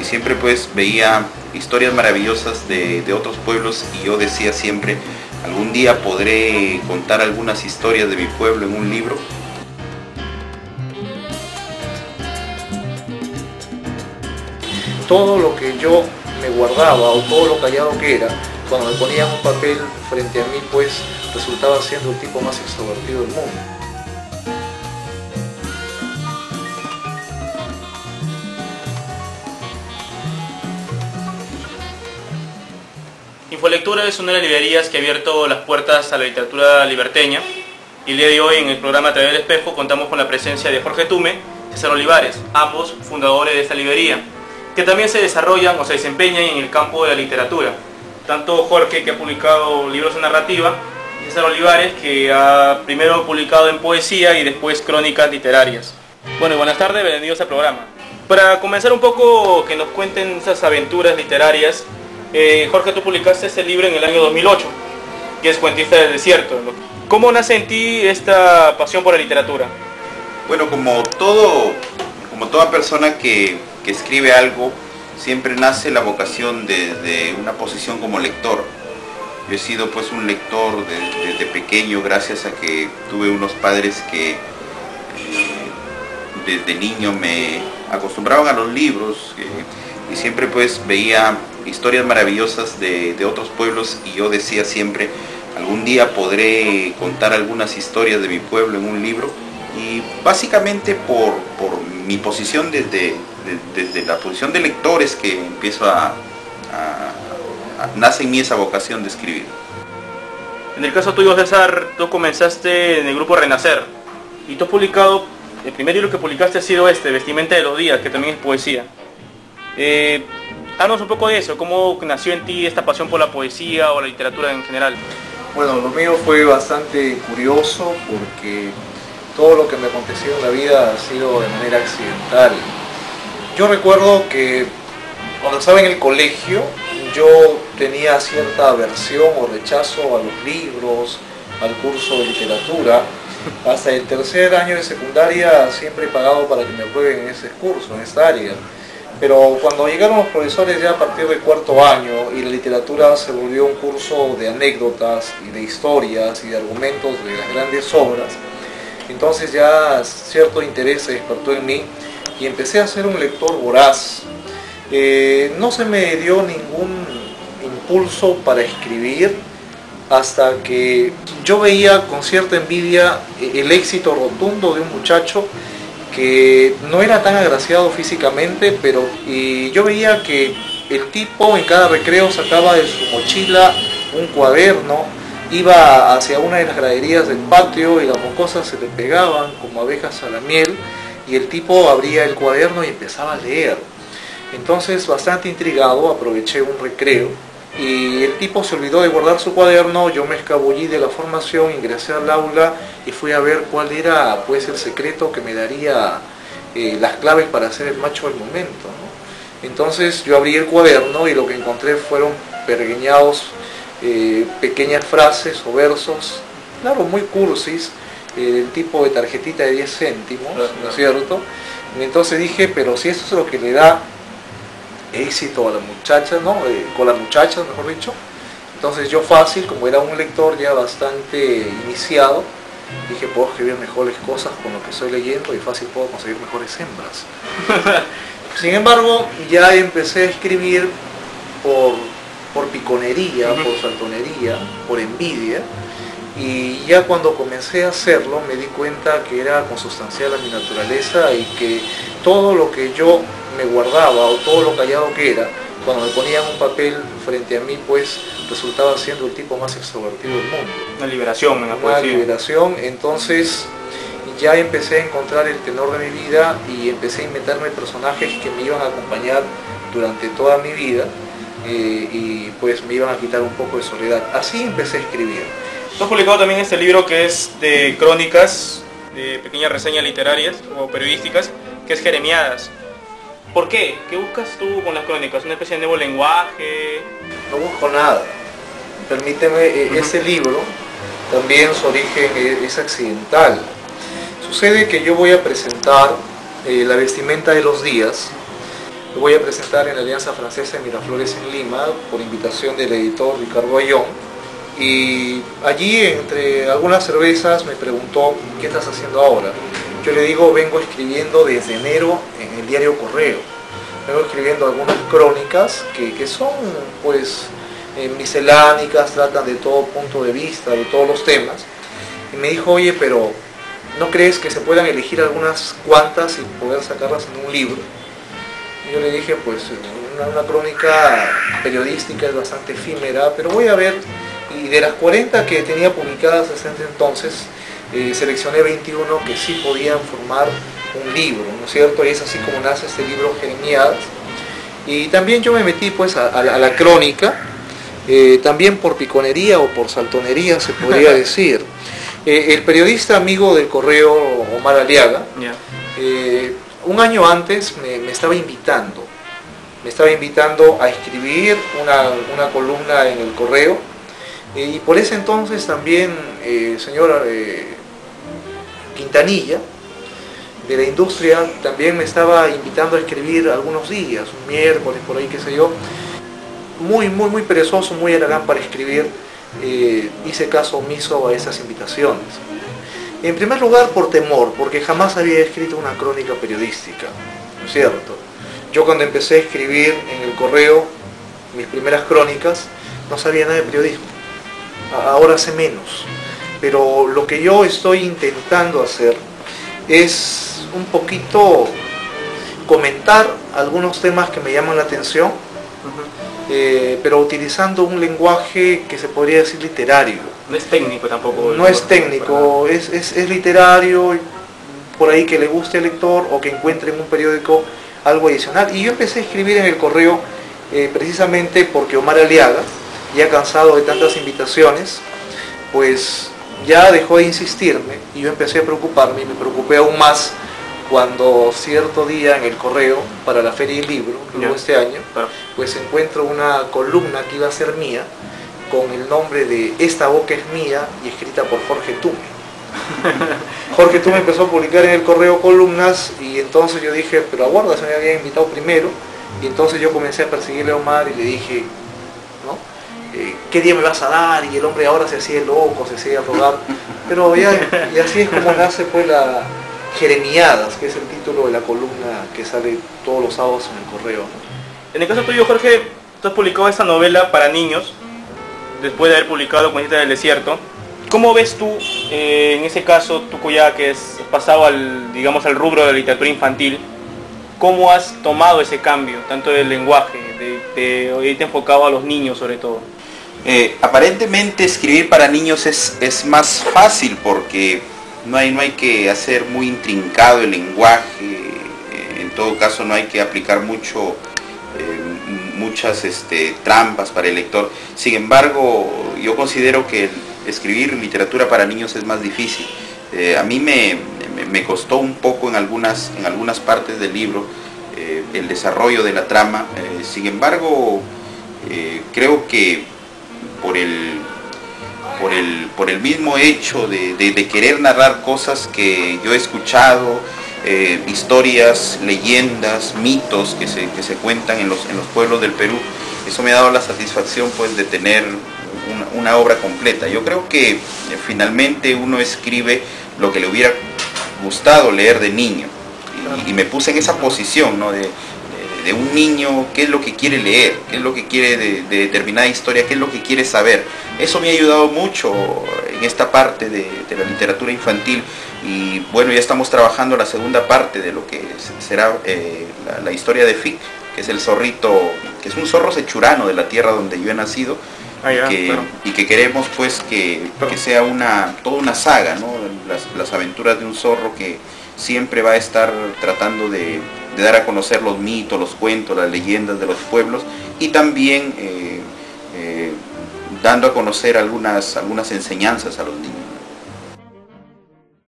y siempre pues veía historias maravillosas de otros pueblos, y yo decía siempre, algún día podré contar algunas historias de mi pueblo en un libro. Todo lo que yo me guardaba o todo lo callado que era, cuando me ponían un papel frente a mí, pues resultaba siendo el tipo más extrovertido del mundo. Infolectura es una de las librerías que ha abierto las puertas a la literatura liberteña, y el día de hoy en el programa A Través del Espejo contamos con la presencia de Jorge Tume y César Olivares, ambos fundadores de esta librería, que también se desarrollan o se desempeñan en el campo de la literatura. Tanto Jorge, que ha publicado libros de narrativa, y César Olivares, que ha primero publicado en poesía y después crónicas literarias. Bueno, y buenas tardes, bienvenidos al programa. Para comenzar un poco, que nos cuenten esas aventuras literarias. Jorge, tú publicaste este libro en el año 2008, que es Cuentista del Desierto. ¿Cómo nace en ti esta pasión por la literatura? Bueno, como toda persona que escribe algo, siempre nace la vocación de una posición como lector. Yo he sido pues un lector desde pequeño, gracias a que tuve unos padres que desde niño me acostumbraban a los libros, y siempre pues veía historias maravillosas de otros pueblos, y yo decía siempre, algún día podré contar algunas historias de mi pueblo en un libro. Y básicamente por mi posición desde la posición de lectores que empiezo nace en mí esa vocación de escribir. En el caso tuyo, César, tú comenzaste en el grupo Renacer, y tú has publicado, el primer libro que publicaste ha sido Vestimenta de los Días, que también es poesía. Háblanos un poco de eso, cómo nació en ti esta pasión por la poesía o la literatura en general. Bueno, lo mío fue bastante curioso porque todo lo que me aconteció en la vida ha sido de manera accidental. Yo recuerdo que cuando estaba en el colegio yo tenía cierta aversión o rechazo a los libros, al curso de literatura. Hasta el tercer año de secundaria siempre he pagado para que me aprueben en ese curso, en esta área. Pero cuando llegaron los profesores ya a partir del cuarto año y la literatura se volvió un curso de anécdotas y de historias y de argumentos de las grandes obras, entonces ya cierto interés se despertó en mí y empecé a ser un lector voraz. No se me dio ningún impulso para escribir hasta que yo veía con cierta envidia el éxito rotundo de un muchacho que no era tan agraciado físicamente, y yo veía que el tipo en cada recreo sacaba de su mochila un cuaderno, iba hacia una de las graderías del patio y las mocosas se le pegaban como abejas a la miel, y el tipo abría el cuaderno y empezaba a leer. Entonces, bastante intrigado, aproveché un recreo y el tipo se olvidó de guardar su cuaderno. Yo me escabullí de la formación, ingresé al aula y fui a ver cuál era pues el secreto que me daría las claves para ser el macho del momento, ¿no? Entonces yo abrí el cuaderno y lo que encontré fueron pergeñados pequeñas frases o versos, claro, muy cursis, del tipo de tarjetita de 10 céntimos, ¿no es cierto? Y entonces dije, pero si esto es lo que le da éxito a la muchacha, ¿no? Con las muchachas, mejor dicho. Entonces yo fácil, como era un lector ya bastante iniciado, dije, puedo escribir mejores cosas con lo que estoy leyendo y fácil puedo conseguir mejores hembras. Sin embargo, ya empecé a escribir por piconería, por saltonería, por envidia, y ya cuando comencé a hacerlo me di cuenta que era consustancial a mi naturaleza y que todo lo que yo me guardaba o todo lo callado que era, cuando me ponían un papel frente a mí, pues resultaba siendo el tipo más extrovertido del mundo. Una liberación en la Una poesía. liberación. Entonces ya empecé a encontrar el tenor de mi vida y empecé a inventarme personajes que me iban a acompañar durante toda mi vida y pues me iban a quitar un poco de soledad. Así empecé a escribir. Tú has publicado también este libro que es de crónicas, de pequeñas reseñas literarias o periodísticas, que es Jeremiadas. ¿Por qué? ¿Qué buscas tú con las crónicas? ¿Una especie de nuevo lenguaje? No busco nada. Permíteme, ese libro también su origen es accidental. Sucede que yo voy a presentar La vestimenta de los días Lo voy a presentar en la Alianza Francesa de Miraflores en Lima, por invitación del editor Ricardo Ayón. Y allí, entre algunas cervezas, me preguntó: ¿qué estás haciendo ahora? Yo le digo: vengo escribiendo desde enero en el diario Correo. Vengo escribiendo algunas crónicas que son, pues, miscelánicas, tratan de todo punto de vista, de todos los temas. Y me dijo: oye, pero ¿no crees que se puedan elegir algunas cuantas y poder sacarlas en un libro? Y yo le dije: pues una crónica periodística es bastante efímera, pero voy a ver. Y de las 40 que tenía publicadas hasta entonces, seleccioné 21 que sí podían formar un libro, ¿no es cierto? Y es así como nace este libro, Jeremías. Y también yo me metí, pues, a la crónica, también por piconería o por saltonería, se podría decir. El periodista amigo del Correo, Omar Aliaga, un año antes me estaba invitando a escribir una columna en el Correo. Y por ese entonces también el señor Quintanilla, de la industria, también me estaba invitando a escribir algunos días, un miércoles, por ahí, qué sé yo. Muy perezoso, muy haragán para escribir, hice caso omiso a esas invitaciones. En primer lugar, por temor, porque jamás había escrito una crónica periodística, ¿no es cierto? Yo, cuando empecé a escribir en el Correo mis primeras crónicas, no sabía nada de periodismo. Ahora sé menos, pero lo que yo estoy intentando hacer es un poquito comentar algunos temas que me llaman la atención, pero utilizando un lenguaje que se podría decir literario. No es técnico tampoco. No es técnico, es literario, por ahí que le guste al lector o que encuentre en un periódico algo adicional. Y yo empecé a escribir en el Correo precisamente porque Omar Aliaga, ya cansado de tantas invitaciones, pues ya dejó de insistirme y yo empecé a preocuparme, y me preocupé aún más cuando cierto día en el Correo, para la Feria del Libro, luego este año, pues encuentro una columna que iba a ser mía, con el nombre de Esta boca es mía, y escrita por Jorge Tume. Jorge Tume empezó a publicar en el Correo columnas, y entonces yo dije: pero aguarda, se me había invitado primero. Y entonces yo comencé a perseguirle a Omar y le dije: ¿no? ¿Qué día me vas a dar? Y el hombre ahora se hacía loco, se hacía rogar. Pero ya, y así es como nace, pues, la Jeremíadas, que es el título de la columna que sale todos los sábados en el Correo, ¿no? En el caso tuyo, Jorge, tú has publicado esta novela para niños, después de haber publicado Cuentista del Desierto. ¿Cómo ves tú, en ese caso, tú ya que has pasado al rubro de la literatura infantil, cómo has tomado ese cambio, tanto del lenguaje, de irte enfocado a los niños sobre todo? Aparentemente escribir para niños es más fácil, porque no hay que hacer muy intrincado el lenguaje. En todo caso, no hay que aplicar muchas trampas para el lector. Sin embargo, yo considero que escribir literatura para niños es más difícil. A mí me costó un poco en algunas partes del libro el desarrollo de la trama. Sin embargo, creo que por el mismo hecho de querer narrar cosas que yo he escuchado, historias, leyendas, mitos que se cuentan en los pueblos del Perú, eso me ha dado la satisfacción, pues, de tener una obra completa. Yo creo que finalmente uno escribe lo que le hubiera gustado leer de niño, y me puse en esa posición, ¿no? de un niño, qué es lo que quiere leer, qué es lo que quiere de determinada historia, qué es lo que quiere saber. Eso me ha ayudado mucho en esta parte de la literatura infantil. Y bueno, ya estamos trabajando la segunda parte de lo que será la historia de Fic, que es el zorrito, que es un zorro sechurano de la tierra donde yo he nacido, y que queremos, pues, que sea toda una saga, ¿no? Las aventuras de un zorro que siempre va a estar tratando de dar a conocer los mitos, los cuentos, las leyendas de los pueblos, y también dando a conocer algunas enseñanzas a los niños.